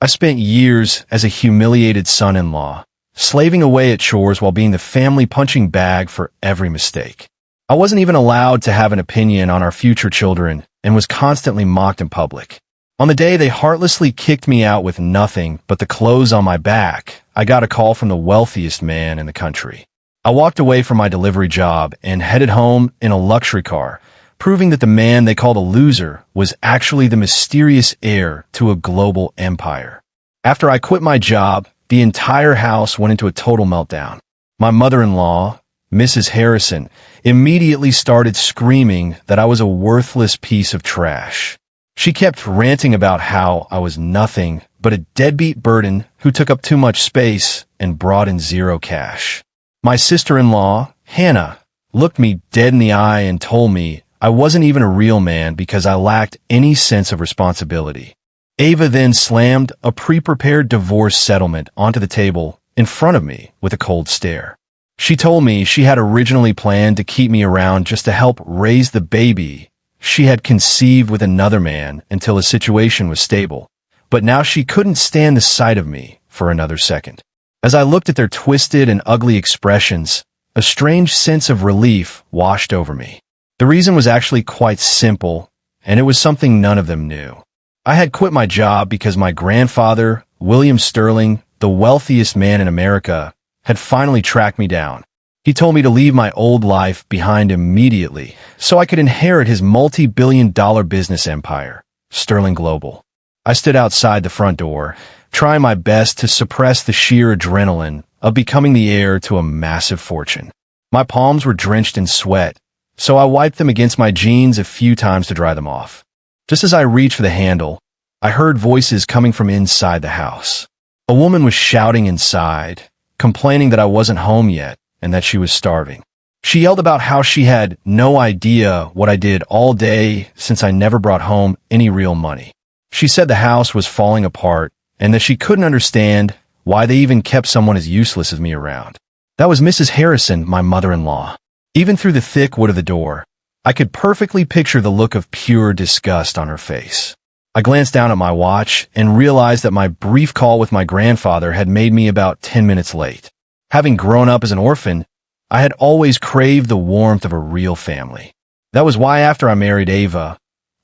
I spent years as a humiliated son-in-law, slaving away at chores while being the family punching bag for every mistake. I wasn't even allowed to have an opinion on our future children and was constantly mocked in public. On the day they heartlessly kicked me out with nothing but the clothes on my back, I got a call from the wealthiest man in the country. I walked away from my delivery job and headed home in a luxury car, proving that the man they called a loser was actually the mysterious heir to a global empire. After I quit my job, the entire house went into a total meltdown. My mother-in-law, Mrs. Harrison, immediately started screaming that I was a worthless piece of trash. She kept ranting about how I was nothing but a deadbeat burden who took up too much space and brought in zero cash. My sister-in-law, Hannah, looked me dead in the eye and told me I wasn't even a real man because I lacked any sense of responsibility. Ava then slammed a pre-prepared divorce settlement onto the table in front of me with a cold stare. She told me she had originally planned to keep me around just to help raise the baby she had conceived with another man until his situation was stable, but now she couldn't stand the sight of me for another second. As I looked at their twisted and ugly expressions, a strange sense of relief washed over me. The reason was actually quite simple, and it was something none of them knew. I had quit my job because my grandfather, William Sterling, the wealthiest man in America, had finally tracked me down. He told me to leave my old life behind immediately so I could inherit his multi-billion-dollar business empire, Sterling Global. I stood outside the front door, trying my best to suppress the sheer adrenaline of becoming the heir to a massive fortune. My palms were drenched in sweat, so I wiped them against my jeans a few times to dry them off. Just as I reached for the handle, I heard voices coming from inside the house. A woman was shouting inside, complaining that I wasn't home yet and that she was starving. She yelled about how she had no idea what I did all day since I never brought home any real money. She said the house was falling apart and that she couldn't understand why they even kept someone as useless as me around. That was Mrs. Harrison, my mother-in-law. Even through the thick wood of the door, I could perfectly picture the look of pure disgust on her face. I glanced down at my watch and realized that my brief call with my grandfather had made me about 10 minutes late. Having grown up as an orphan, I had always craved the warmth of a real family. That was why after I married Ava,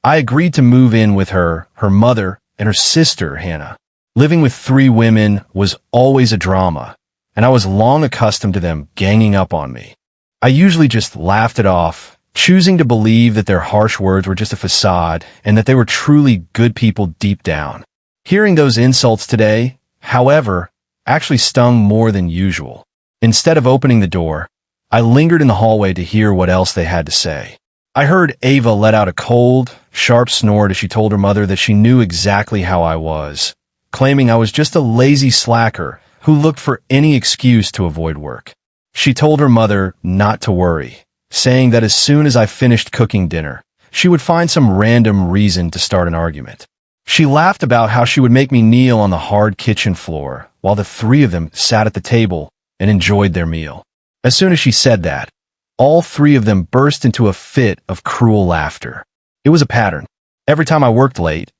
I agreed to move in with her mother, and her sister, Hannah. Living with 3 women was always a drama, and I was long accustomed to them ganging up on me. I usually just laughed it off, choosing to believe that their harsh words were just a facade and that they were truly good people deep down. Hearing those insults today, however, actually stung more than usual. Instead of opening the door, I lingered in the hallway to hear what else they had to say. I heard Ava let out a cold, sharp snort as she told her mother that she knew exactly how I was, claiming I was just a lazy slacker who looked for any excuse to avoid work. She told her mother not to worry, saying that as soon as I finished cooking dinner, she would find some random reason to start an argument. She laughed about how she would make me kneel on the hard kitchen floor while the 3 of them sat at the table and enjoyed their meal. As soon as she said that, all 3 of them burst into a fit of cruel laughter. It was a pattern. Every time I worked late,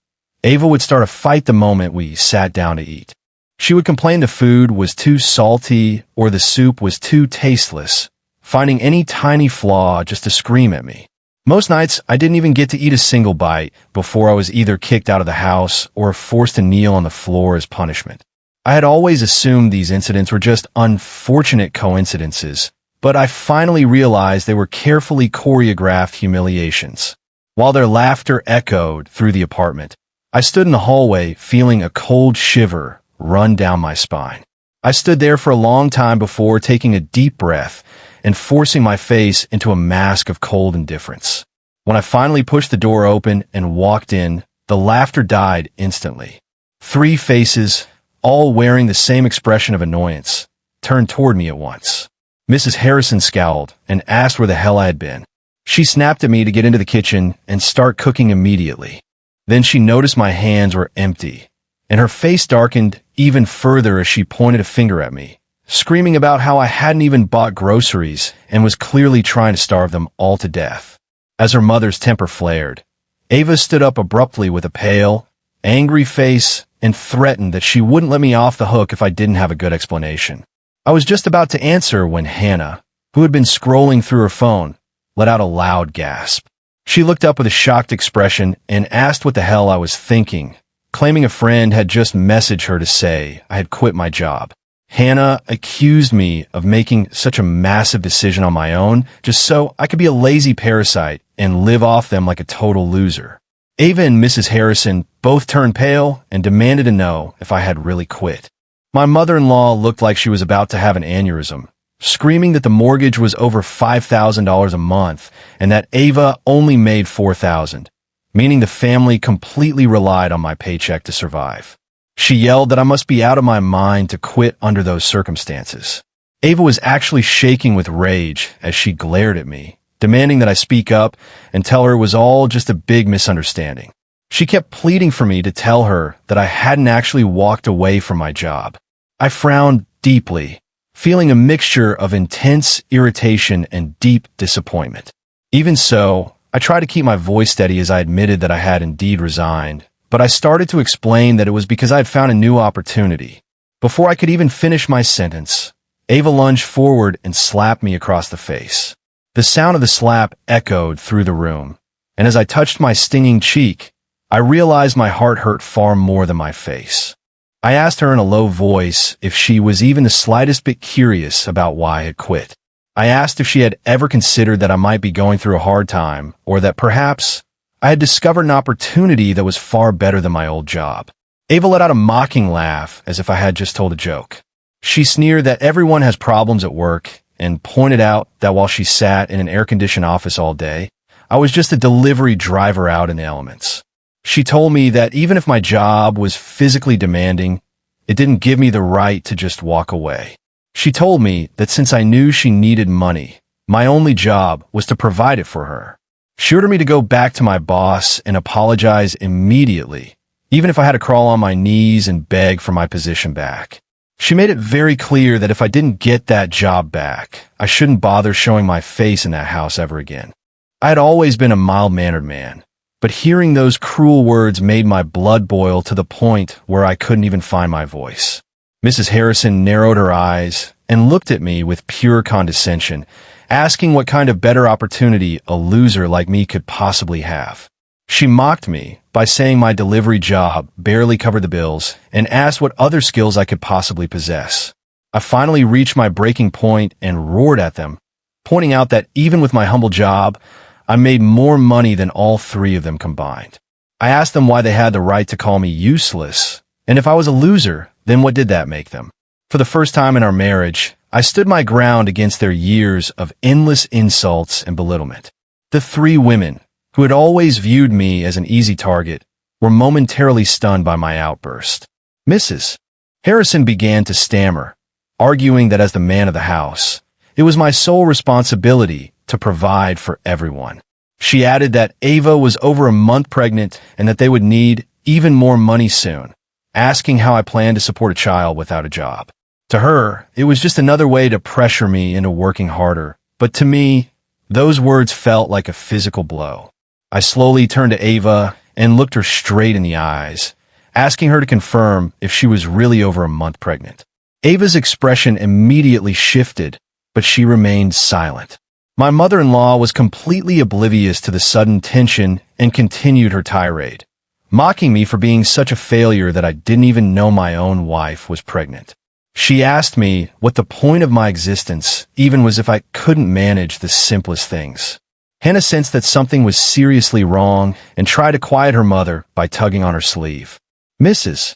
Ava would start a fight the moment we sat down to eat. She would complain the food was too salty or the soup was too tasteless, finding any tiny flaw just to scream at me. Most nights, I didn't even get to eat a single bite before I was either kicked out of the house or forced to kneel on the floor as punishment. I had always assumed these incidents were just unfortunate coincidences, but I finally realized they were carefully choreographed humiliations. While their laughter echoed through the apartment, I stood in the hallway feeling a cold shiver run down my spine. I stood there for a long time before taking a deep breath and forcing my face into a mask of cold indifference. When I finally pushed the door open and walked in, the laughter died instantly. 3 faces, all wearing the same expression of annoyance, turned toward me at once. Mrs. Harrison scowled and asked where the hell I had been. She snapped at me to get into the kitchen and start cooking immediately. Then she noticed my hands were empty, and her face darkened even further as she pointed a finger at me, screaming about how I hadn't even bought groceries and was clearly trying to starve them all to death. As her mother's temper flared, Ava stood up abruptly with a pale, angry face and threatened that she wouldn't let me off the hook if I didn't have a good explanation. I was just about to answer when Hannah, who had been scrolling through her phone, let out a loud gasp. She looked up with a shocked expression and asked what the hell I was thinking, claiming a friend had just messaged her to say I had quit my job. Hannah accused me of making such a massive decision on my own just so I could be a lazy parasite and live off them like a total loser. Ava and Mrs. Harrison both turned pale and demanded to know if I had really quit. My mother-in-law looked like she was about to have an aneurysm, screaming that the mortgage was over $5,000 a month and that Ava only made $4,000, meaning the family completely relied on my paycheck to survive. She yelled that I must be out of my mind to quit under those circumstances. Ava was actually shaking with rage as she glared at me, demanding that I speak up and tell her it was all just a big misunderstanding. She kept pleading for me to tell her that I hadn't actually walked away from my job. I frowned deeply, feeling a mixture of intense irritation and deep disappointment. Even so, I tried to keep my voice steady as I admitted that I had indeed resigned, but I started to explain that it was because I had found a new opportunity. Before I could even finish my sentence, Ava lunged forward and slapped me across the face. The sound of the slap echoed through the room, and as I touched my stinging cheek, I realized my heart hurt far more than my face. I asked her in a low voice if she was even the slightest bit curious about why I had quit. I asked if she had ever considered that I might be going through a hard time, or that perhaps I had discovered an opportunity that was far better than my old job. Ava let out a mocking laugh as if I had just told a joke. She sneered that everyone has problems at work and pointed out that while she sat in an air-conditioned office all day, I was just a delivery driver out in the elements. She told me that even if my job was physically demanding, it didn't give me the right to just walk away. She told me that since I knew she needed money, my only job was to provide it for her. She ordered me to go back to my boss and apologize immediately, even if I had to crawl on my knees and beg for my position back. She made it very clear that if I didn't get that job back, I shouldn't bother showing my face in that house ever again. I had always been a mild-mannered man, but hearing those cruel words made my blood boil to the point where I couldn't even find my voice. Mrs. Harrison narrowed her eyes and looked at me with pure condescension, asking what kind of better opportunity a loser like me could possibly have. She mocked me by saying my delivery job barely covered the bills and asked what other skills I could possibly possess. I finally reached my breaking point and roared at them, pointing out that even with my humble job, I made more money than all three of them combined. I asked them why they had the right to call me useless, and if I was a loser, then what did that make them? For the first time in our marriage, I stood my ground against their years of endless insults and belittlement. The three women, who had always viewed me as an easy target, were momentarily stunned by my outburst. Mrs. Harrison began to stammer, arguing that as the man of the house, it was my sole responsibility to provide for everyone. She added that Ava was over a month pregnant and that they would need even more money soon, asking how I planned to support a child without a job. To her, it was just another way to pressure me into working harder, but to me, those words felt like a physical blow. I slowly turned to Ava and looked her straight in the eyes, asking her to confirm if she was really over a month pregnant. Ava's expression immediately shifted, but she remained silent. My mother-in-law was completely oblivious to the sudden tension and continued her tirade, mocking me for being such a failure that I didn't even know my own wife was pregnant. She asked me what the point of my existence even was if I couldn't manage the simplest things. Hannah sensed that something was seriously wrong and tried to quiet her mother by tugging on her sleeve. Mrs.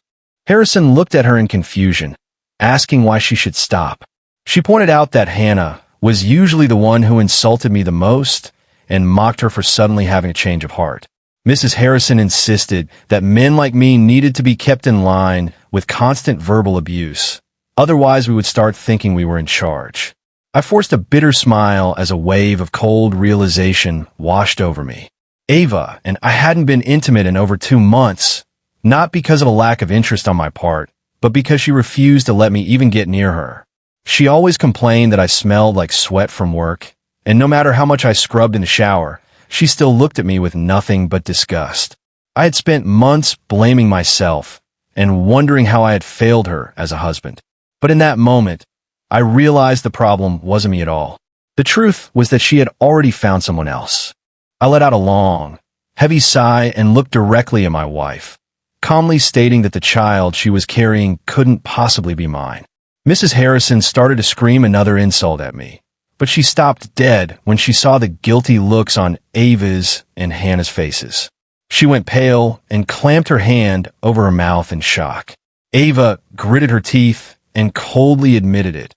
Harrison looked at her in confusion, asking why she should stop. She pointed out that Hannah was usually the one who insulted me the most and mocked her for suddenly having a change of heart. Mrs. Harrison insisted that men like me needed to be kept in line with constant verbal abuse. Otherwise, we would start thinking we were in charge. I forced a bitter smile as a wave of cold realization washed over me. Ava and I hadn't been intimate in over 2 months, not because of a lack of interest on my part, but because she refused to let me even get near her. She always complained that I smelled like sweat from work, and no matter how much I scrubbed in the shower, she still looked at me with nothing but disgust. I had spent months blaming myself, and wondering how I had failed her as a husband. But in that moment, I realized the problem wasn't me at all. The truth was that she had already found someone else. I let out a long, heavy sigh and looked directly at my wife, calmly stating that the child she was carrying couldn't possibly be mine. Mrs. Harrison started to scream another insult at me, but she stopped dead when she saw the guilty looks on Ava's and Hannah's faces. She went pale and clamped her hand over her mouth in shock. Ava gritted her teeth and coldly admitted it,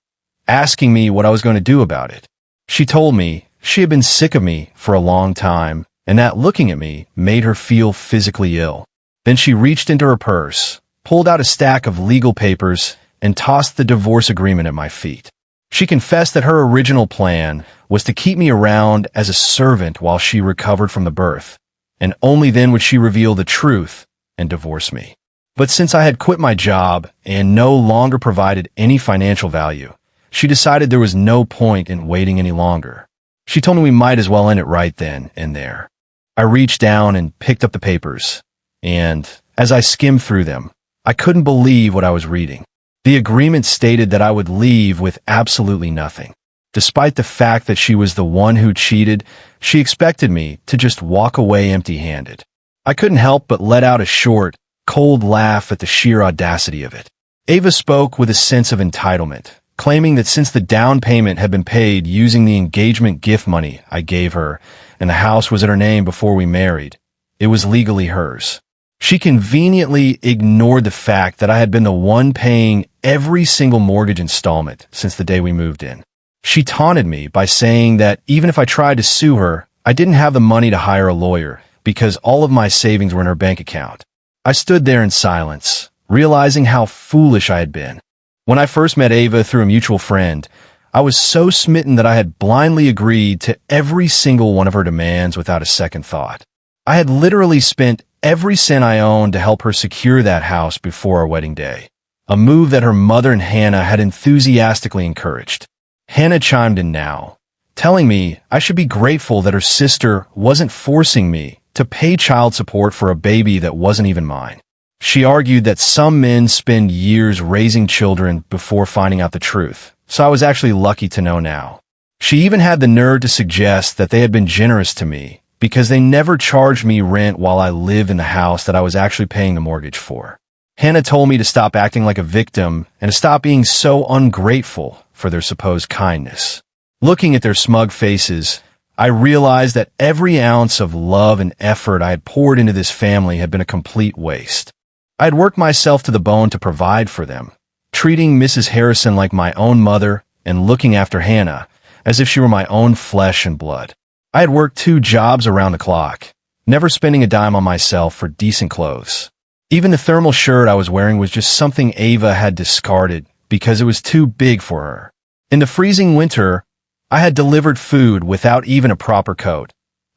asking me what I was going to do about it. She told me she had been sick of me for a long time, and that looking at me made her feel physically ill. Then she reached into her purse, pulled out a stack of legal papers, and tossed the divorce agreement at my feet. She confessed that her original plan was to keep me around as a servant while she recovered from the birth, and only then would she reveal the truth and divorce me. But since I had quit my job and no longer provided any financial value, she decided there was no point in waiting any longer. She told me we might as well end it right then and there. I reached down and picked up the papers, and as I skimmed through them, I couldn't believe what I was reading. The agreement stated that I would leave with absolutely nothing. Despite the fact that she was the one who cheated, she expected me to just walk away empty-handed. I couldn't help but let out a short, cold laugh at the sheer audacity of it. Ava spoke with a sense of entitlement, claiming that since the down payment had been paid using the engagement gift money I gave her, and the house was in her name before we married, it was legally hers. She conveniently ignored the fact that I had been the one paying every single mortgage installment since the day we moved in. She taunted me by saying that even if I tried to sue her, I didn't have the money to hire a lawyer because all of my savings were in her bank account. I stood there in silence, realizing how foolish I had been. When I first met Ava through a mutual friend, I was so smitten that I had blindly agreed to every single one of her demands without a second thought. I had literally spent every cent I owned to help her secure that house before our wedding day, a move that her mother and Hannah had enthusiastically encouraged. Hannah chimed in now, telling me I should be grateful that her sister wasn't forcing me to pay child support for a baby that wasn't even mine. She argued that some men spend years raising children before finding out the truth, so I was actually lucky to know now. She even had the nerve to suggest that they had been generous to me because they never charged me rent while I lived in the house that I was actually paying the mortgage for. Hannah told me to stop acting like a victim and to stop being so ungrateful for their supposed kindness. Looking at their smug faces, I realized that every ounce of love and effort I had poured into this family had been a complete waste. I had worked myself to the bone to provide for them, treating Mrs. Harrison like my own mother and looking after Hannah as if she were my own flesh and blood. I had worked 2 jobs around the clock, never spending a dime on myself for decent clothes. Even the thermal shirt I was wearing was just something Ava had discarded because it was too big for her. In the freezing winter, I had delivered food without even a proper coat,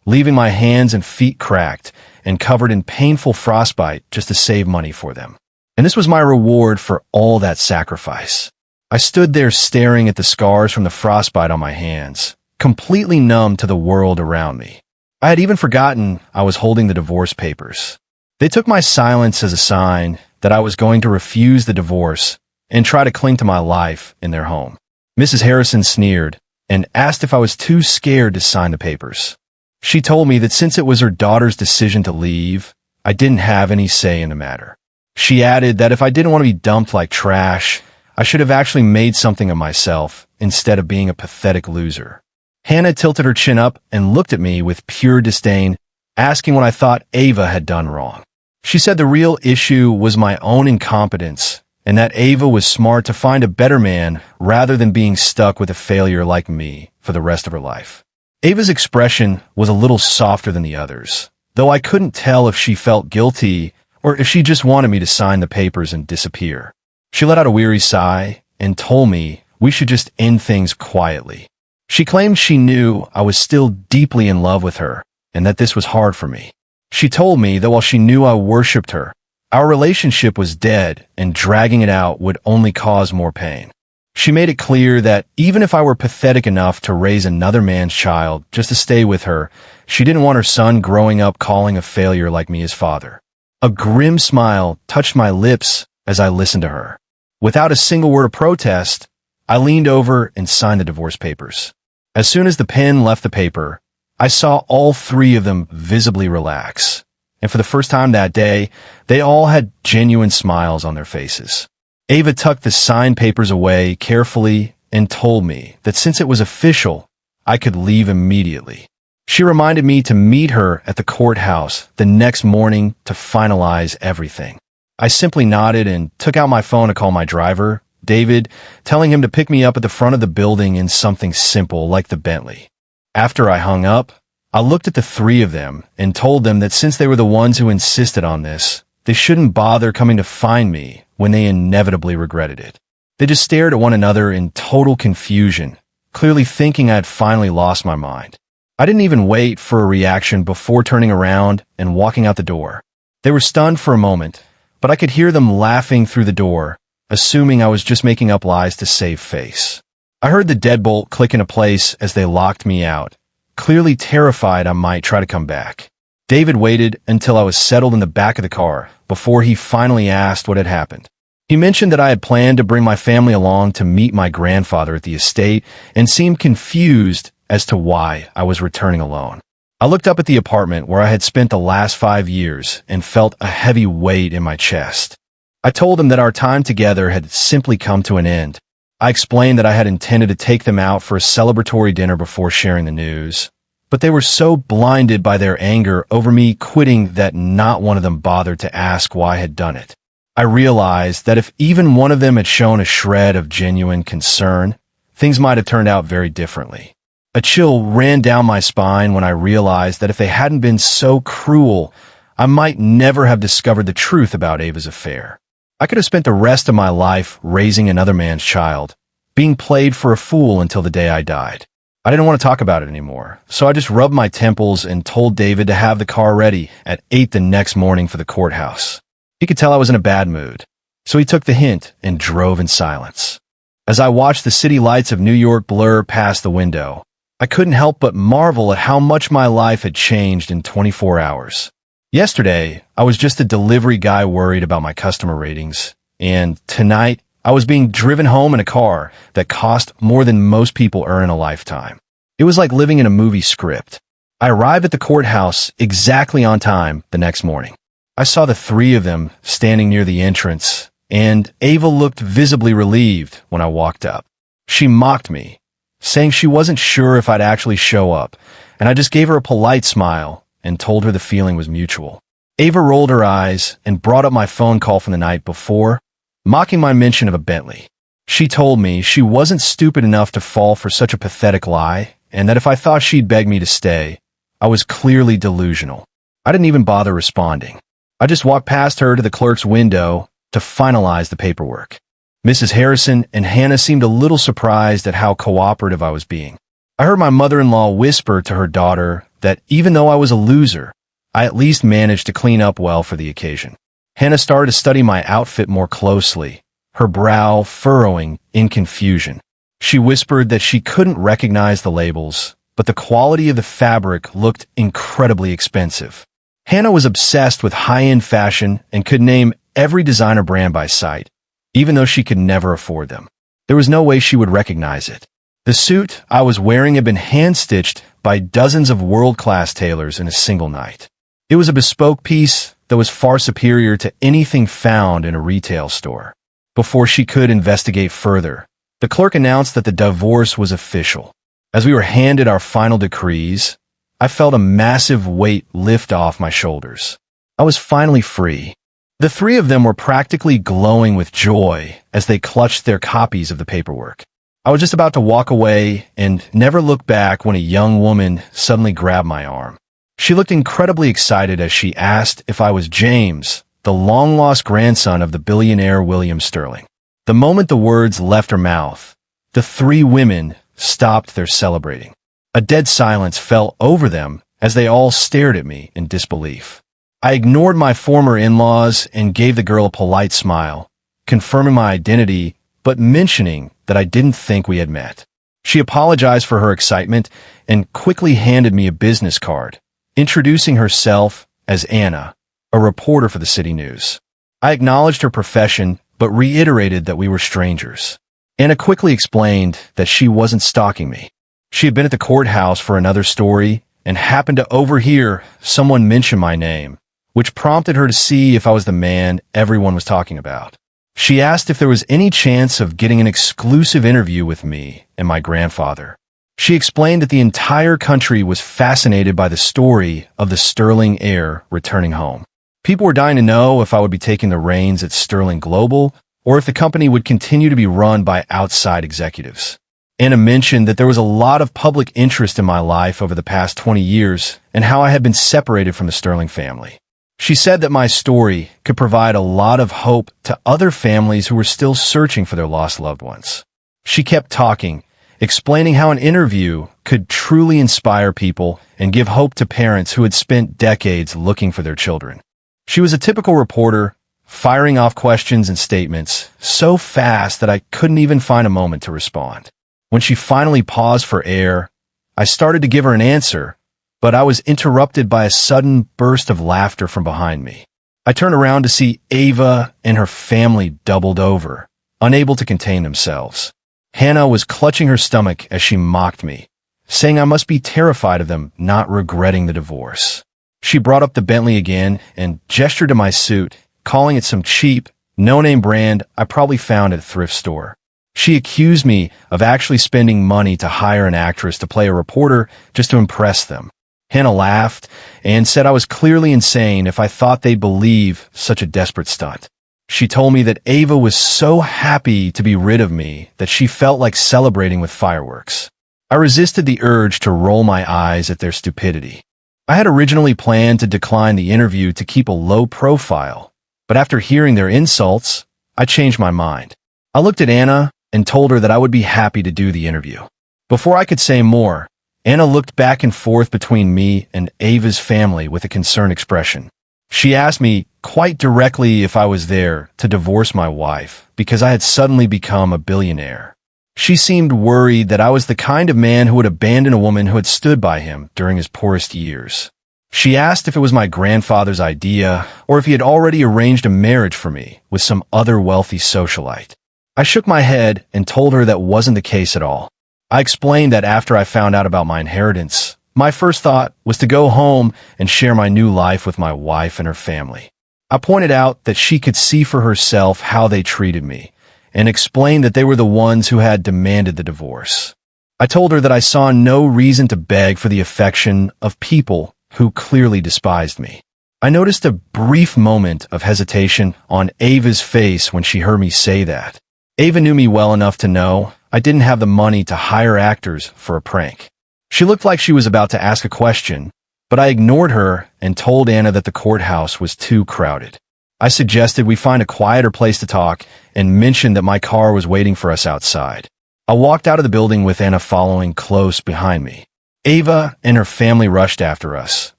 leaving my hands and feet cracked and covered in painful frostbite just to save money for them. And this was my reward for all that sacrifice. I stood there staring at the scars from the frostbite on my hands, completely numb to the world around me. I had even forgotten I was holding the divorce papers. They took my silence as a sign that I was going to refuse the divorce and try to cling to my life in their home. Mrs. Harrison sneered and asked if I was too scared to sign the papers. She told me that since it was her daughter's decision to leave, I didn't have any say in the matter. She added that if I didn't want to be dumped like trash, I should have actually made something of myself instead of being a pathetic loser. Hannah tilted her chin up and looked at me with pure disdain, asking what I thought Ava had done wrong. She said the real issue was my own incompetence and that Ava was smart to find a better man rather than being stuck with a failure like me for the rest of her life. Ava's expression was a little softer than the others, though I couldn't tell if she felt guilty or if she just wanted me to sign the papers and disappear. She let out a weary sigh and told me we should just end things quietly. She claimed she knew I was still deeply in love with her and that this was hard for me. She told me that while she knew I worshipped her, our relationship was dead and dragging it out would only cause more pain. She made it clear that even if I were pathetic enough to raise another man's child just to stay with her, she didn't want her son growing up calling a failure like me his father. A grim smile touched my lips as I listened to her. Without a single word of protest, I leaned over and signed the divorce papers. As soon as the pen left the paper, I saw all three of them visibly relax. And for the first time that day, they all had genuine smiles on their faces. Ava tucked the signed papers away carefully and told me that since it was official, I could leave immediately. She reminded me to meet her at the courthouse the next morning to finalize everything. I simply nodded and took out my phone to call my driver, David, telling him to pick me up at the front of the building in something simple like the Bentley. After I hung up, I looked at the three of them and told them that since they were the ones who insisted on this, they shouldn't bother coming to find me when they inevitably regretted it. They just stared at one another in total confusion, clearly thinking I had finally lost my mind. I didn't even wait for a reaction before turning around and walking out the door. They were stunned for a moment, but I could hear them laughing through the door, assuming I was just making up lies to save face. I heard the deadbolt click into place as they locked me out, clearly terrified I might try to come back. David waited until I was settled in the back of the car before he finally asked what had happened. He mentioned that I had planned to bring my family along to meet my grandfather at the estate and seemed confused as to why I was returning alone. I looked up at the apartment where I had spent the last 5 years and felt a heavy weight in my chest. I told him that our time together had simply come to an end. I explained that I had intended to take them out for a celebratory dinner before sharing the news, but they were so blinded by their anger over me quitting that not one of them bothered to ask why I had done it. I realized that if even one of them had shown a shred of genuine concern, things might have turned out very differently. A chill ran down my spine when I realized that if they hadn't been so cruel, I might never have discovered the truth about Ava's affair. I could have spent the rest of my life raising another man's child, being played for a fool until the day I died. I didn't want to talk about it anymore, so I just rubbed my temples and told David to have the car ready at 8 the next morning for the courthouse. He could tell I was in a bad mood, so he took the hint and drove in silence. As I watched the city lights of New York blur past the window, I couldn't help but marvel at how much my life had changed in 24 hours. Yesterday, I was just a delivery guy worried about my customer ratings, and tonight, I was being driven home in a car that cost more than most people earn in a lifetime. It was like living in a movie script. I arrived at the courthouse exactly on time the next morning. I saw the three of them standing near the entrance, and Ava looked visibly relieved when I walked up. She mocked me, saying she wasn't sure if I'd actually show up, and I just gave her a polite smile and told her the feeling was mutual. Ava rolled her eyes and brought up my phone call from the night before, mocking my mention of a Bentley. She told me she wasn't stupid enough to fall for such a pathetic lie, and that if I thought she'd beg me to stay, I was clearly delusional. I didn't even bother responding. I just walked past her to the clerk's window to finalize the paperwork. Mrs. Harrison and Hannah seemed a little surprised at how cooperative I was being. I heard my mother-in-law whisper to her daughter that even though I was a loser, I at least managed to clean up well for the occasion. Hannah started to study my outfit more closely, her brow furrowing in confusion. She whispered that she couldn't recognize the labels, but the quality of the fabric looked incredibly expensive. Hannah was obsessed with high-end fashion and could name every designer brand by sight, even though she could never afford them. There was no way she would recognize it. The suit I was wearing had been hand-stitched by dozens of world-class tailors in a single night. It was a bespoke piece that was far superior to anything found in a retail store. Before she could investigate further, the clerk announced that the divorce was official. As we were handed our final decrees, I felt a massive weight lift off my shoulders. I was finally free. The three of them were practically glowing with joy as they clutched their copies of the paperwork. I was just about to walk away and never look back when a young woman suddenly grabbed my arm. She looked incredibly excited as she asked if I was James, the long-lost grandson of the billionaire William Sterling. The moment the words left her mouth, the three women stopped their celebrating. A dead silence fell over them as they all stared at me in disbelief. I ignored my former in-laws and gave the girl a polite smile, confirming my identity but mentioning that I didn't think we had met. She apologized for her excitement and quickly handed me a business card, introducing herself as Anna, a reporter for the city news. I acknowledged her profession, but reiterated that we were strangers. Anna quickly explained that she wasn't stalking me. She had been at the courthouse for another story and happened to overhear someone mention my name, which prompted her to see if I was the man everyone was talking about. She asked if there was any chance of getting an exclusive interview with me and my grandfather. She explained that the entire country was fascinated by the story of the Sterling heir returning home. People were dying to know if I would be taking the reins at Sterling Global or if the company would continue to be run by outside executives. Anna mentioned that there was a lot of public interest in my life over the past 20 years and how I had been separated from the Sterling family. She said that my story could provide a lot of hope to other families who were still searching for their lost loved ones. She kept talking, explaining how an interview could truly inspire people and give hope to parents who had spent decades looking for their children. She was a typical reporter, firing off questions and statements so fast that I couldn't even find a moment to respond. When she finally paused for air, I started to give her an answer, but I was interrupted by a sudden burst of laughter from behind me. I turned around to see Ava and her family doubled over, unable to contain themselves. Hannah was clutching her stomach as she mocked me, saying I must be terrified of them not regretting the divorce. She brought up the Bentley again and gestured to my suit, calling it some cheap, no-name brand I probably found at a thrift store. She accused me of actually spending money to hire an actress to play a reporter just to impress them. Hannah laughed and said I was clearly insane if I thought they'd believe such a desperate stunt. She told me that Ava was so happy to be rid of me that she felt like celebrating with fireworks. I resisted the urge to roll my eyes at their stupidity. I had originally planned to decline the interview to keep a low profile, but after hearing their insults, I changed my mind. I looked at Anna and told her that I would be happy to do the interview. Before I could say more, Anna looked back and forth between me and Ava's family with a concerned expression. She asked me quite directly if I was there to divorce my wife because I had suddenly become a billionaire. She seemed worried that I was the kind of man who would abandon a woman who had stood by him during his poorest years. She asked if it was my grandfather's idea or if he had already arranged a marriage for me with some other wealthy socialite. I shook my head and told her that wasn't the case at all. I explained that after I found out about my inheritance, my first thought was to go home and share my new life with my wife and her family. I pointed out that she could see for herself how they treated me and explained that they were the ones who had demanded the divorce. I told her that I saw no reason to beg for the affection of people who clearly despised me. I noticed a brief moment of hesitation on Ava's face when she heard me say that. Ava knew me well enough to know I didn't have the money to hire actors for a prank. She looked like she was about to ask a question, but I ignored her and told Anna that the courthouse was too crowded. I suggested we find a quieter place to talk and mentioned that my car was waiting for us outside. I walked out of the building with Anna following close behind me. Ava and her family rushed after us,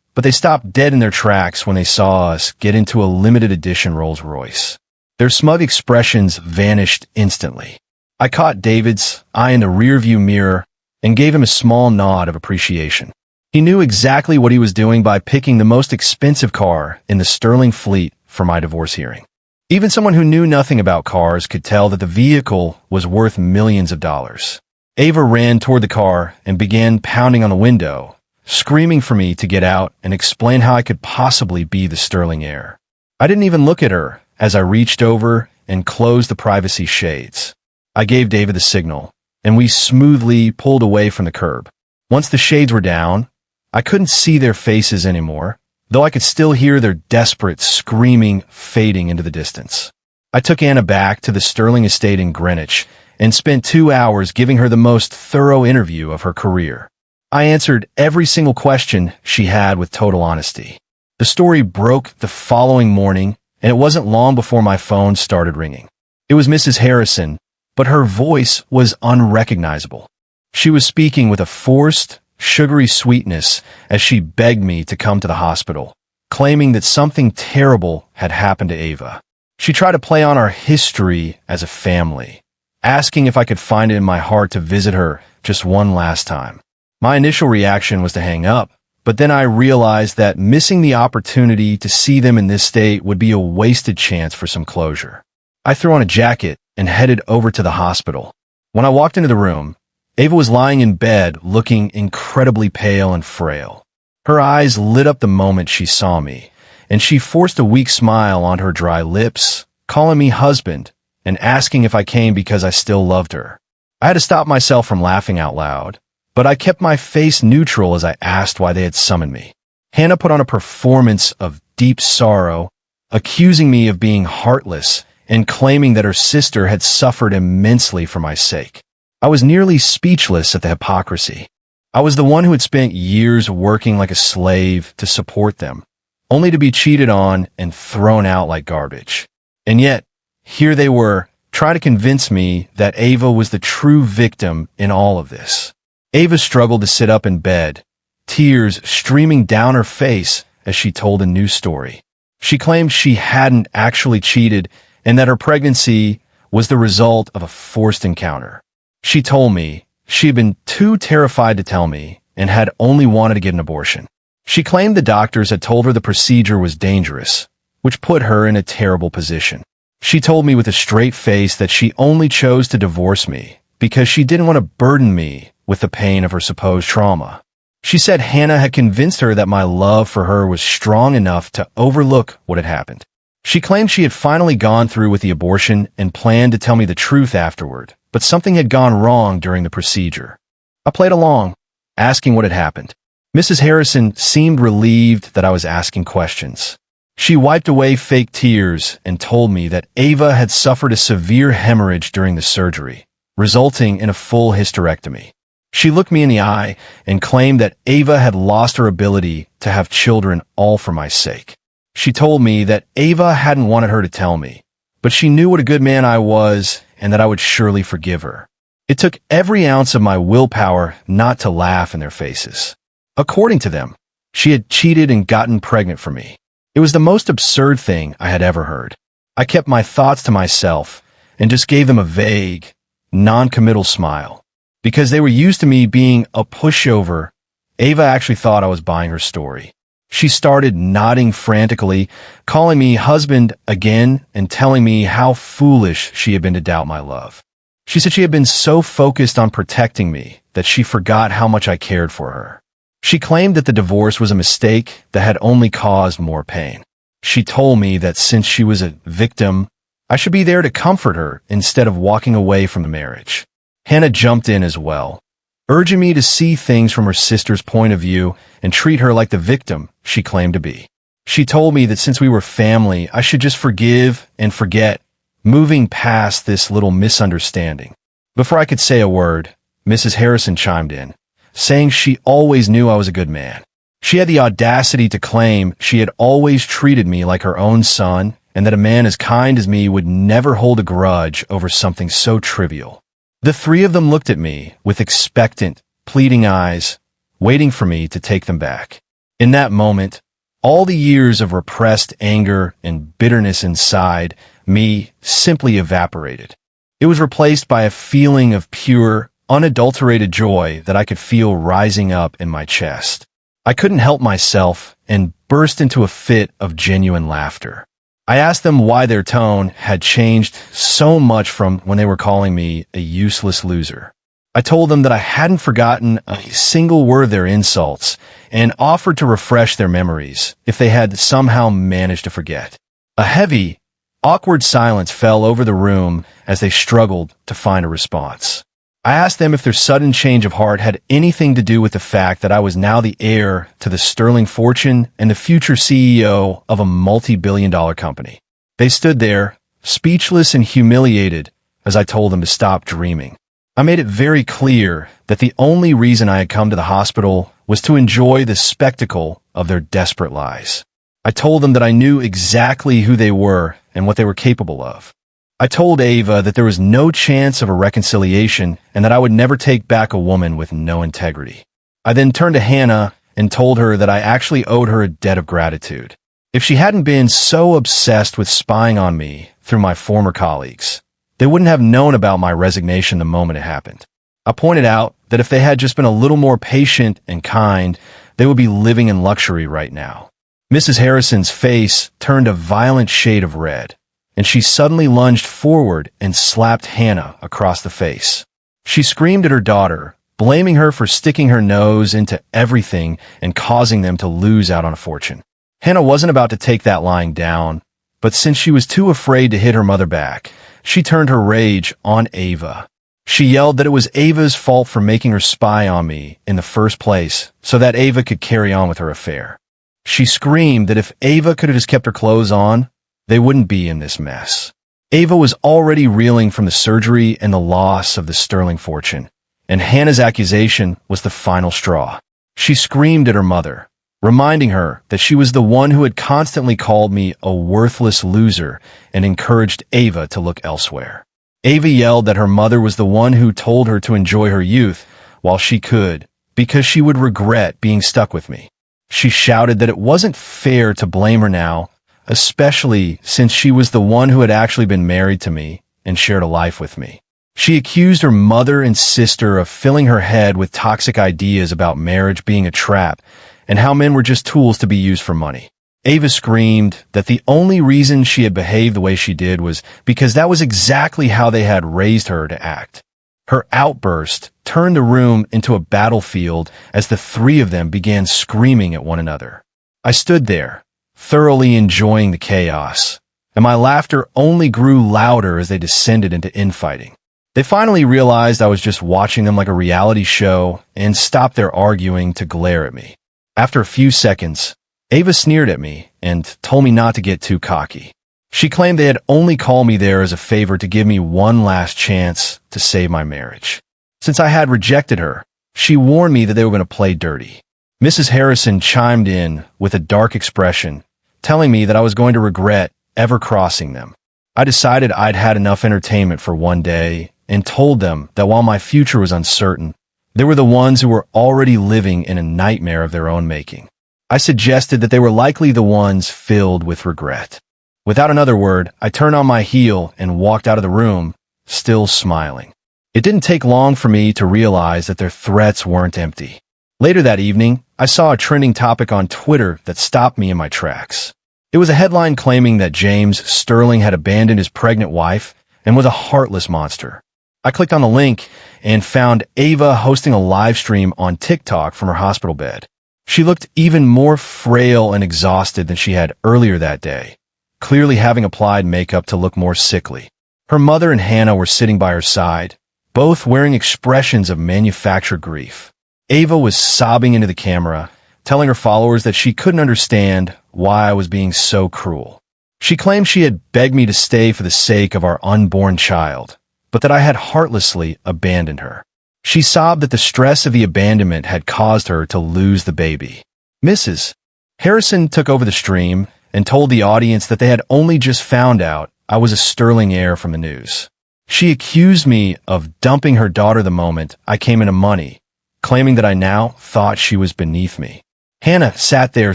but they stopped dead in their tracks when they saw us get into a limited edition Rolls-Royce. Their smug expressions vanished instantly. I caught David's eye in the rearview mirror and gave him a small nod of appreciation. He knew exactly what he was doing by picking the most expensive car in the Sterling fleet for my divorce hearing. Even someone who knew nothing about cars could tell that the vehicle was worth millions of dollars. Ava ran toward the car and began pounding on the window, screaming for me to get out and explain how I could possibly be the Sterling heir. I didn't even look at her as I reached over and closed the privacy shades. I gave David the signal, and we smoothly pulled away from the curb. Once the shades were down, I couldn't see their faces anymore, though I could still hear their desperate screaming fading into the distance. I took Anna back to the Sterling estate in Greenwich and spent 2 hours giving her the most thorough interview of her career. I answered every single question she had with total honesty. The story broke the following morning, and it wasn't long before my phone started ringing. It was Mrs. Harrison, but her voice was unrecognizable. She was speaking with a forced, sugary sweetness as she begged me to come to the hospital, claiming that something terrible had happened to Ava. She tried to play on our history as a family, asking if I could find it in my heart to visit her just one last time. My initial reaction was to hang up, but then I realized that missing the opportunity to see them in this state would be a wasted chance for some closure. I threw on a jacket and headed over to the hospital. When I walked into the room, Ava was lying in bed looking incredibly pale and frail. Her eyes lit up the moment she saw me, and she forced a weak smile on her dry lips, calling me husband and asking if I came because I still loved her. I had to stop myself from laughing out loud, but I kept my face neutral as I asked why they had summoned me. Hannah put on a performance of deep sorrow, accusing me of being heartless and claiming that her sister had suffered immensely for my sake. I was nearly speechless at the hypocrisy. I was the one who had spent years working like a slave to support them, only to be cheated on and thrown out like garbage. And yet, here they were, trying to convince me that Ava was the true victim in all of this. Ava struggled to sit up in bed, tears streaming down her face as she told a new story. She claimed she hadn't actually cheated and that her pregnancy was the result of a forced encounter. She told me she had been too terrified to tell me and had only wanted to get an abortion. She claimed the doctors had told her the procedure was dangerous, which put her in a terrible position. She told me with a straight face that she only chose to divorce me because she didn't want to burden me with the pain of her supposed trauma. She said Hannah had convinced her that my love for her was strong enough to overlook what had happened. She claimed she had finally gone through with the abortion and planned to tell me the truth afterward, but something had gone wrong during the procedure. I played along, asking what had happened. Mrs. Harrison seemed relieved that I was asking questions. She wiped away fake tears and told me that Ava had suffered a severe hemorrhage during the surgery, resulting in a full hysterectomy. She looked me in the eye and claimed that Ava had lost her ability to have children all for my sake. She told me that Ava hadn't wanted her to tell me, but she knew what a good man I was and that I would surely forgive her. It took every ounce of my willpower not to laugh in their faces. According to them, she had cheated and gotten pregnant for me. It was the most absurd thing I had ever heard. I kept my thoughts to myself and just gave them a vague, non-committal smile. Because they were used to me being a pushover, Ava actually thought I was buying her story. She started nodding frantically, calling me husband again and telling me how foolish she had been to doubt my love. She said she had been so focused on protecting me that she forgot how much I cared for her. She claimed that the divorce was a mistake that had only caused more pain. She told me that since she was a victim, I should be there to comfort her instead of walking away from the marriage. Hannah jumped in as well, urging me to see things from her sister's point of view and treat her like the victim she claimed to be. She told me that since we were family, I should just forgive and forget, moving past this little misunderstanding. Before I could say a word, Mrs. Harrison chimed in, saying she always knew I was a good man. She had the audacity to claim she had always treated me like her own son and that a man as kind as me would never hold a grudge over something so trivial. The three of them looked at me with expectant, pleading eyes, waiting for me to take them back. In that moment, all the years of repressed anger and bitterness inside me simply evaporated. It was replaced by a feeling of pure, unadulterated joy that I could feel rising up in my chest. I couldn't help myself and burst into a fit of genuine laughter. I asked them why their tone had changed so much from when they were calling me a useless loser. I told them that I hadn't forgotten a single word of their insults and offered to refresh their memories if they had somehow managed to forget. A heavy, awkward silence fell over the room as they struggled to find a response. I asked them if their sudden change of heart had anything to do with the fact that I was now the heir to the sterling fortune and the future CEO of a multi-billion-dollar company. They stood there, speechless and humiliated, as I told them to stop dreaming. I made it very clear that the only reason I had come to the hospital was to enjoy the spectacle of their desperate lies. I told them that I knew exactly who they were and what they were capable of. I told Ava that there was no chance of a reconciliation and that I would never take back a woman with no integrity. I then turned to Hannah and told her that I actually owed her a debt of gratitude. If she hadn't been so obsessed with spying on me through my former colleagues, they wouldn't have known about my resignation the moment it happened. I pointed out that if they had just been a little more patient and kind, they would be living in luxury right now. Mrs. Harrison's face turned a violent shade of red, and she suddenly lunged forward and slapped Hannah across the face. She screamed at her daughter, blaming her for sticking her nose into everything and causing them to lose out on a fortune. Hannah wasn't about to take that lying down, but since she was too afraid to hit her mother back, she turned her rage on Ava. She yelled that it was Ava's fault for making her spy on me in the first place so that Ava could carry on with her affair. She screamed that if Ava could have just kept her clothes on, they wouldn't be in this mess. Ava was already reeling from the surgery and the loss of the sterling fortune, and Hannah's accusation was the final straw. She screamed at her mother, reminding her that she was the one who had constantly called me a worthless loser and encouraged Ava to look elsewhere. Ava yelled that her mother was the one who told her to enjoy her youth while she could, because she would regret being stuck with me. She shouted that it wasn't fair to blame her now, especially since she was the one who had actually been married to me and shared a life with me. She accused her mother and sister of filling her head with toxic ideas about marriage being a trap and how men were just tools to be used for money. Ava screamed that the only reason she had behaved the way she did was because that was exactly how they had raised her to act. Her outburst turned the room into a battlefield as the three of them began screaming at one another. I stood there, thoroughly enjoying the chaos, and my laughter only grew louder as they descended into infighting. They finally realized I was just watching them like a reality show and stopped their arguing to glare at me. After a few seconds, Ava sneered at me and told me not to get too cocky. She claimed they had only called me there as a favor to give me one last chance to save my marriage. Since I had rejected her, she warned me that they were going to play dirty. Mrs. Harrison chimed in with a dark expression, telling me that I was going to regret ever crossing them. I decided I'd had enough entertainment for one day and told them that while my future was uncertain, they were the ones who were already living in a nightmare of their own making. I suggested that they were likely the ones filled with regret. Without another word, I turned on my heel and walked out of the room, still smiling. It didn't take long for me to realize that their threats weren't empty. Later that evening, I saw a trending topic on Twitter that stopped me in my tracks. It was a headline claiming that James Sterling had abandoned his pregnant wife and was a heartless monster. I clicked on the link and found Ava hosting a live stream on TikTok from her hospital bed. She looked even more frail and exhausted than she had earlier that day, clearly having applied makeup to look more sickly. Her mother and Hannah were sitting by her side, both wearing expressions of manufactured grief. Ava was sobbing into the camera, telling her followers that she couldn't understand why I was being so cruel. She claimed she had begged me to stay for the sake of our unborn child, but that I had heartlessly abandoned her. She sobbed that the stress of the abandonment had caused her to lose the baby. Mrs. Harrison took over the stream and told the audience that they had only just found out I was a sterling heir from the news. She accused me of dumping her daughter the moment I came into money, claiming that I now thought she was beneath me. Hannah sat there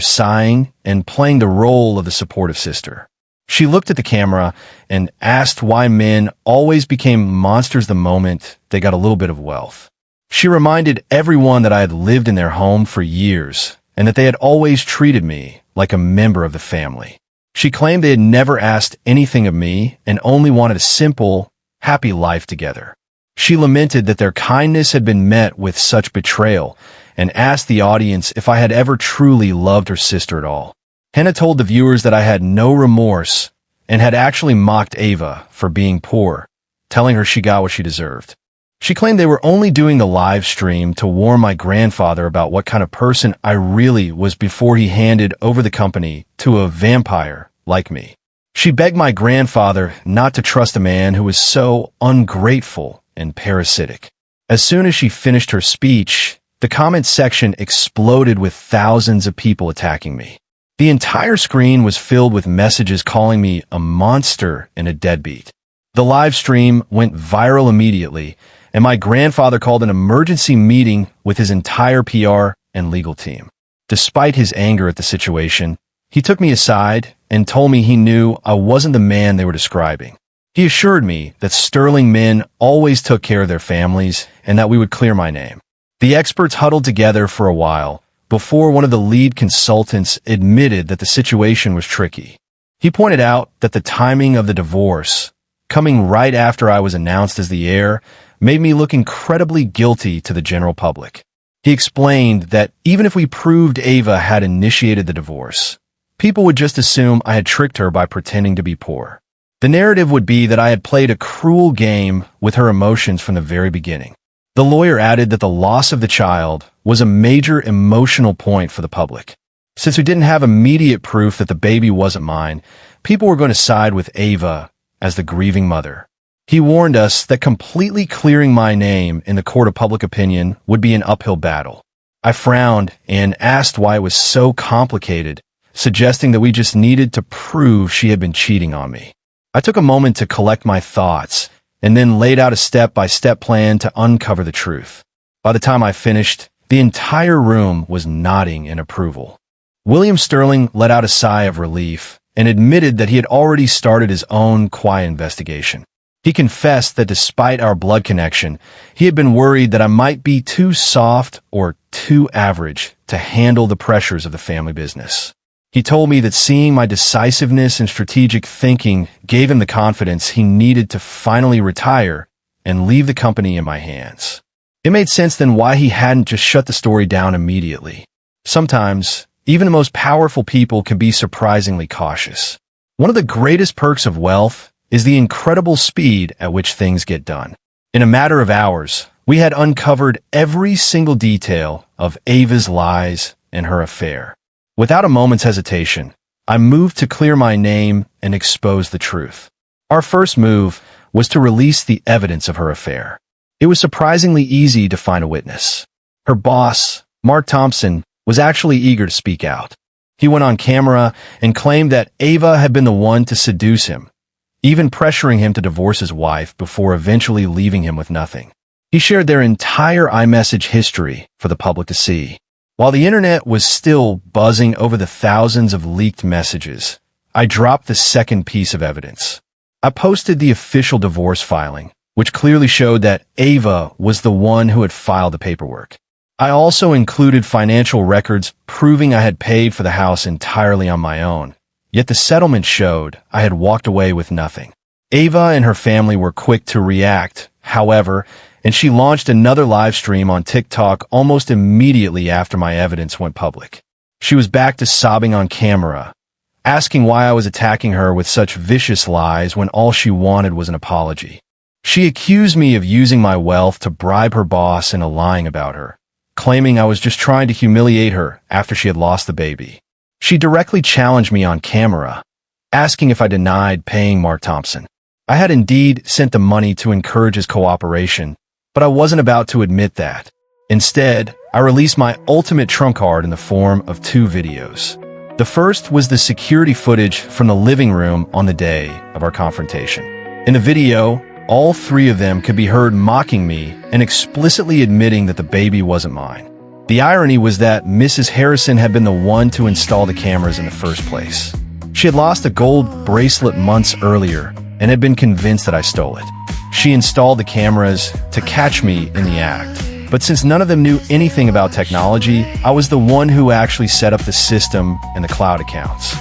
sighing and playing the role of the supportive sister. She looked at the camera and asked why men always became monsters the moment they got a little bit of wealth. She reminded everyone that I had lived in their home for years and that they had always treated me like a member of the family. She claimed they had never asked anything of me and only wanted a simple, happy life together. She lamented that their kindness had been met with such betrayal and asked the audience if I had ever truly loved her sister at all. Hannah told the viewers that I had no remorse and had actually mocked Ava for being poor, telling her she got what she deserved. She claimed they were only doing the live stream to warn my grandfather about what kind of person I really was before he handed over the company to a vampire like me. She begged my grandfather not to trust a man who was so ungrateful and parasitic. As soon as she finished her speech, the comment section exploded with thousands of people attacking me. The entire screen was filled with messages calling me a monster and a deadbeat. The live stream went viral immediately, and my grandfather called an emergency meeting with his entire PR and legal team. Despite his anger at the situation, he took me aside and told me he knew I wasn't the man they were describing. He assured me that sterling men always took care of their families and that we would clear my name. The experts huddled together for a while, before one of the lead consultants admitted that the situation was tricky. He pointed out that the timing of the divorce, coming right after I was announced as the heir, made me look incredibly guilty to the general public. He explained that even if we proved Ava had initiated the divorce, people would just assume I had tricked her by pretending to be poor. The narrative would be that I had played a cruel game with her emotions from the very beginning. The lawyer added that the loss of the child was a major emotional point for the public. Since we didn't have immediate proof that the baby wasn't mine, people were going to side with Ava as the grieving mother. He warned us that completely clearing my name in the court of public opinion would be an uphill battle. I frowned and asked why it was so complicated, suggesting that we just needed to prove she had been cheating on me. I took a moment to collect my thoughts and then laid out a step-by-step plan to uncover the truth. By the time I finished, the entire room was nodding in approval. William Sterling let out a sigh of relief and admitted that he had already started his own quiet investigation. He confessed that despite our blood connection, he had been worried that I might be too soft or too average to handle the pressures of the family business. He told me that seeing my decisiveness and strategic thinking gave him the confidence he needed to finally retire and leave the company in my hands. It made sense then why he hadn't just shut the story down immediately. Sometimes, even the most powerful people can be surprisingly cautious. One of the greatest perks of wealth is the incredible speed at which things get done. In a matter of hours, we had uncovered every single detail of Ava's lies and her affair. Without a moment's hesitation, I moved to clear my name and expose the truth. Our first move was to release the evidence of her affair. It was surprisingly easy to find a witness. Her boss, Mark Thompson, was actually eager to speak out. He went on camera and claimed that Ava had been the one to seduce him, even pressuring him to divorce his wife before eventually leaving him with nothing. He shared their entire iMessage history for the public to see. While the internet was still buzzing over the thousands of leaked messages, I dropped the second piece of evidence. I posted the official divorce filing, which clearly showed that Ava was the one who had filed the paperwork. I also included financial records proving I had paid for the house entirely on my own, yet the settlement showed I had walked away with nothing. Ava and her family were quick to react, however, and she launched another live stream on TikTok almost immediately after my evidence went public. She was back to sobbing on camera, asking why I was attacking her with such vicious lies when all she wanted was an apology. She accused me of using my wealth to bribe her boss into lying about her, claiming I was just trying to humiliate her after she had lost the baby. She directly challenged me on camera, asking if I denied paying Mark Thompson. I had indeed sent the money to encourage his cooperation, but I wasn't about to admit that. Instead, I released my ultimate trump card in the form of 2 videos. The first was the security footage from the living room on the day of our confrontation. In the video, all 3 of them could be heard mocking me and explicitly admitting that the baby wasn't mine. The irony was that Mrs. Harrison had been the one to install the cameras in the first place. She had lost a gold bracelet months earlier and had been convinced that I stole it. She installed the cameras to catch me in the act. But since none of them knew anything about technology, I was the one who actually set up the system and the cloud accounts.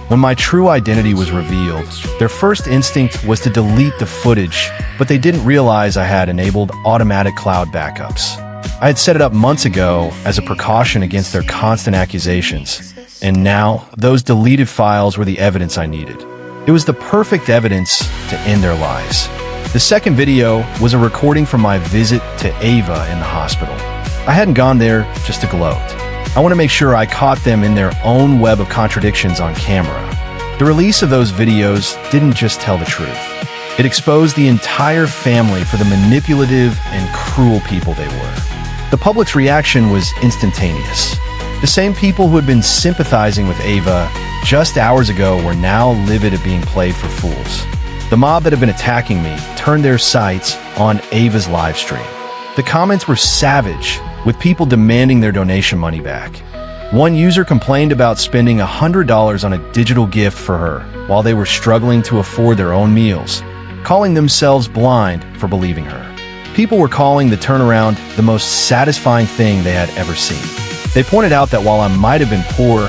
When my true identity was revealed, their first instinct was to delete the footage, but they didn't realize I had enabled automatic cloud backups. I had set it up months ago as a precaution against their constant accusations, and now those deleted files were the evidence I needed. It was the perfect evidence to end their lies. The second video was a recording from my visit to Ava in the hospital. I hadn't gone there just to gloat. I want to make sure I caught them in their own web of contradictions on camera. The release of those videos didn't just tell the truth. It exposed the entire family for the manipulative and cruel people they were. The public's reaction was instantaneous. The same people who had been sympathizing with Ava just hours ago were now livid at being played for fools. The mob that had been attacking me turned their sights on Ava's live stream. The comments were savage, with people demanding their donation money back. One user complained about spending $100 on a digital gift for her while they were struggling to afford their own meals, calling themselves blind for believing her. People were calling the turnaround the most satisfying thing they had ever seen. They pointed out that while I might have been poor,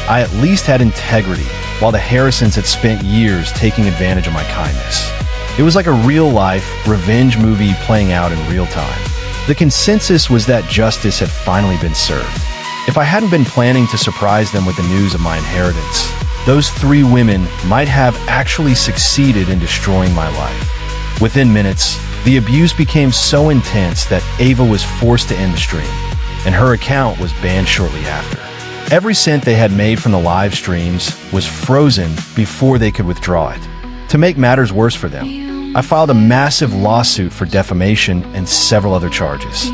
I at least had integrity, while the Harrisons had spent years taking advantage of my kindness. It was like a real-life revenge movie playing out in real time. The consensus was that justice had finally been served. If I hadn't been planning to surprise them with the news of my inheritance, those 3 women might have actually succeeded in destroying my life. Within minutes, the abuse became so intense that Ava was forced to end the stream, and her account was banned shortly after. Every cent they had made from the live streams was frozen before they could withdraw it. To make matters worse for them, I filed a massive lawsuit for defamation and several other charges.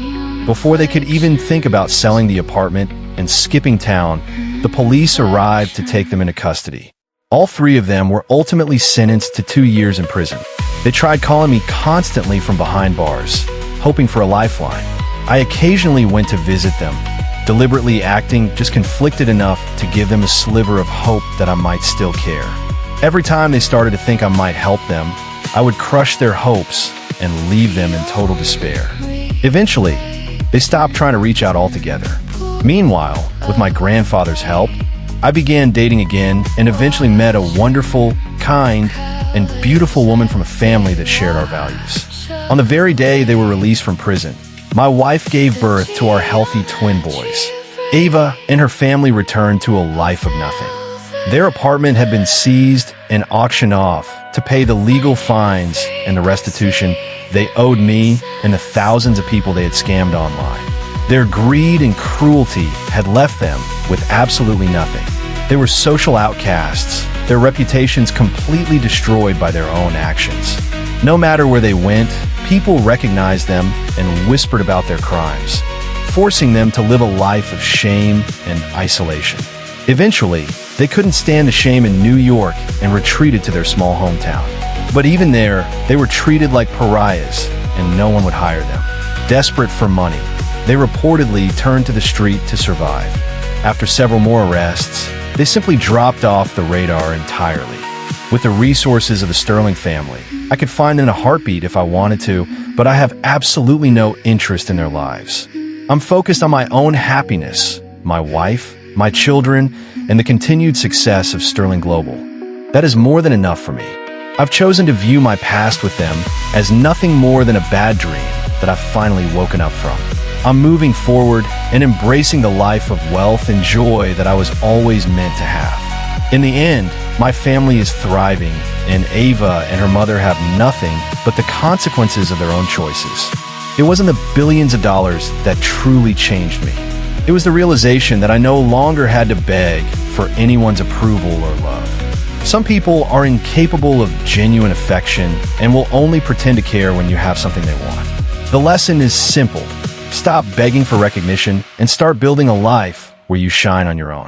Before they could even think about selling the apartment and skipping town, the police arrived to take them into custody. All 3 of them were ultimately sentenced to 2 years in prison. They tried calling me constantly from behind bars, hoping for a lifeline. I occasionally went to visit them, deliberately acting just conflicted enough to give them a sliver of hope that I might still care. Every time they started to think I might help them, I would crush their hopes and leave them in total despair. Eventually, they stopped trying to reach out altogether. Meanwhile, with my grandfather's help, I began dating again and eventually met a wonderful, kind, and beautiful woman from a family that shared our values. On the very day they were released from prison, my wife gave birth to our healthy twin boys. Ava and her family returned to a life of nothing. Their apartment had been seized and auctioned off to pay the legal fines and the restitution they owed me and the thousands of people they had scammed online. Their greed and cruelty had left them with absolutely nothing. They were social outcasts, their reputations completely destroyed by their own actions. No matter where they went, people recognized them and whispered about their crimes, forcing them to live a life of shame and isolation. Eventually, they couldn't stand the shame in New York and retreated to their small hometown. But even there, they were treated like pariahs and no one would hire them. Desperate for money, they reportedly turned to the street to survive. After several more arrests, they simply dropped off the radar entirely. With the resources of the Sterling family, I could find them in a heartbeat if I wanted to, but I have absolutely no interest in their lives. I'm focused on my own happiness, my wife, my children, and the continued success of Sterling Global. That is more than enough for me. I've chosen to view my past with them as nothing more than a bad dream that I've finally woken up from. I'm moving forward and embracing the life of wealth and joy that I was always meant to have. In the end, my family is thriving, and Ava and her mother have nothing but the consequences of their own choices. It wasn't the billions of dollars that truly changed me. It was the realization that I no longer had to beg for anyone's approval or love. Some people are incapable of genuine affection and will only pretend to care when you have something they want. The lesson is simple. Stop begging for recognition and start building a life where you shine on your own.